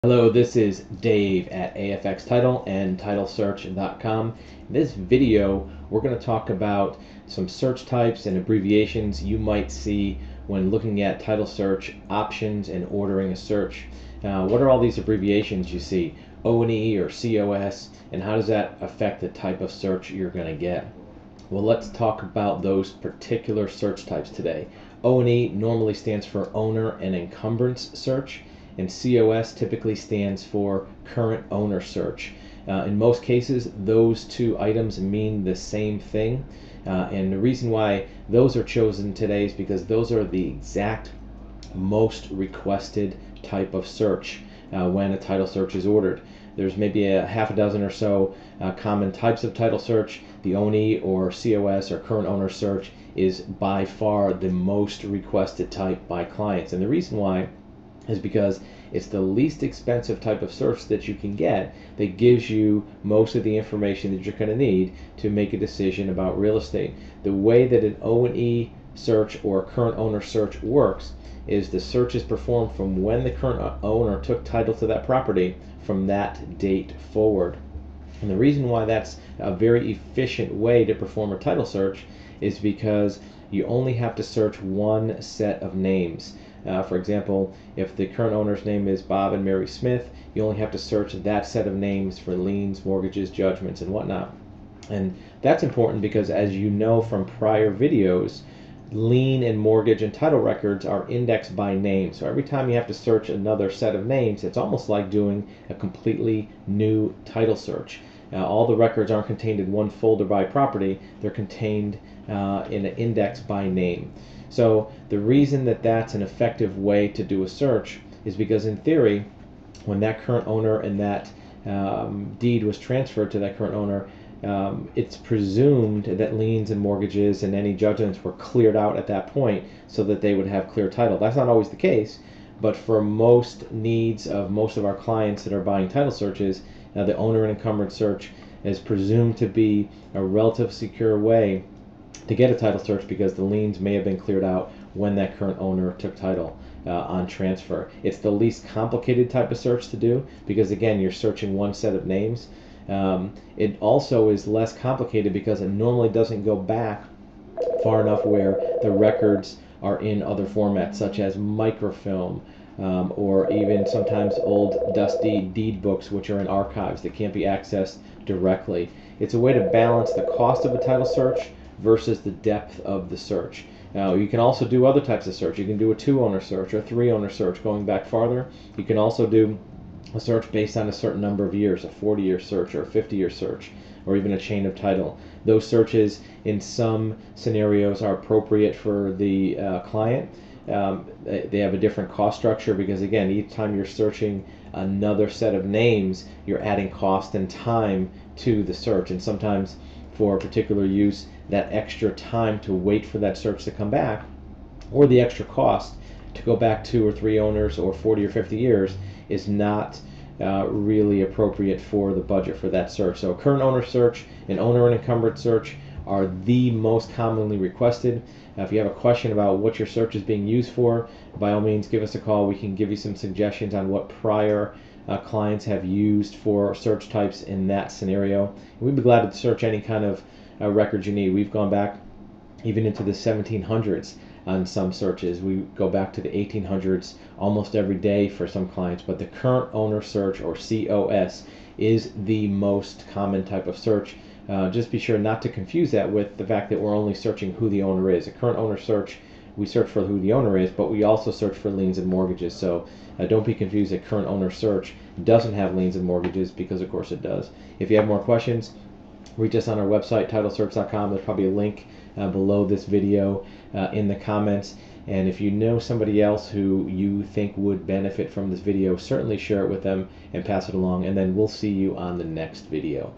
Hello, this is Dave at AFX Title and TitleSearch.com. In this video, we're going to talk about some search types and abbreviations you might see when looking at title search options and ordering a search. What are all these abbreviations you see? O&E or COS, and how does that affect the type of search you're going to get? Well, let's talk about those particular search types today. O&E normally stands for owner and encumbrance search, and COS typically stands for current owner search. In most cases, those two items mean the same thing, and the reason why those are chosen today is because those are the exact most requested type of search when a title search is ordered. There's maybe a half a dozen or so common types of title search. The O&E or COS or current owner search is by far the most requested type by clients, and the reason why is because it's the least expensive type of search that you can get that gives you most of the information that you're going to need to make a decision about real estate. The way that an O&E search or current owner search works is the search is performed from when the current owner took title to that property from that date forward. And the reason why that's a very efficient way to perform a title search is because you only have to search one set of names. For example, if the current owner's name is Bob and Mary Smith, you only have to search that set of names for liens, mortgages, judgments, and whatnot. And that's important because, as you know from prior videos, lien and mortgage and title records are indexed by name. So every time you have to search another set of names, it's almost like doing a completely new title search. All the records aren't contained in one folder by property, they're contained in an index by name. So the reason that that's an effective way to do a search is because, in theory, when that current owner and that deed was transferred to that current owner, it's presumed that liens and mortgages and any judgments were cleared out at that point so that they would have clear title. That's not always the case, but for most needs of most of our clients that are buying title searches, the owner and encumbrance search is presumed to be a relatively secure way to get a title search because the liens may have been cleared out when that current owner took title on transfer. It's the least complicated type of search to do because, again, you're searching one set of names. It also is less complicated because it normally doesn't go back far enough where the records are in other formats such as microfilm, or even sometimes old dusty deed books which are in archives that can't be accessed directly. It's a way to balance the cost of a title search versus the depth of the search. Now, you can also do other types of search. You can do a 2-owner search or a 3-owner search going back farther. You can also do a search based on a certain number of years, a 40-year search or a 50-year search, or even a chain of title. Those searches in some scenarios are appropriate for the client. They have a different cost structure because, again, each time you're searching another set of names, you're adding cost and time to the search, and sometimes for a particular use, that extra time to wait for that search to come back, or the extra cost to go back 2 or 3 owners or 40 or 50 years is not really appropriate for the budget for that search. So current owner search and owner and encumbrance search are the most commonly requested. If you have a question about what your search is being used for, by all means give us a call. We can give you some suggestions on what prior clients have used for search types in that scenario. And we'd be glad to search any kind of records you need. We've gone back even into the 1700s on some searches. We go back to the 1800s almost every day for some clients, but the current owner search, or COS, is the most common type of search. Just be sure not to confuse that with the fact that we're only searching who the owner is. A current owner search, we search for who the owner is, but we also search for liens and mortgages. So don't be confused that current owner search doesn't have liens and mortgages, because of course it does. If you have more questions, reach us on our website, TitleSearch.com. There's probably a link below this video in the comments. And if you know somebody else who you think would benefit from this video, certainly share it with them and pass it along. And then we'll see you on the next video.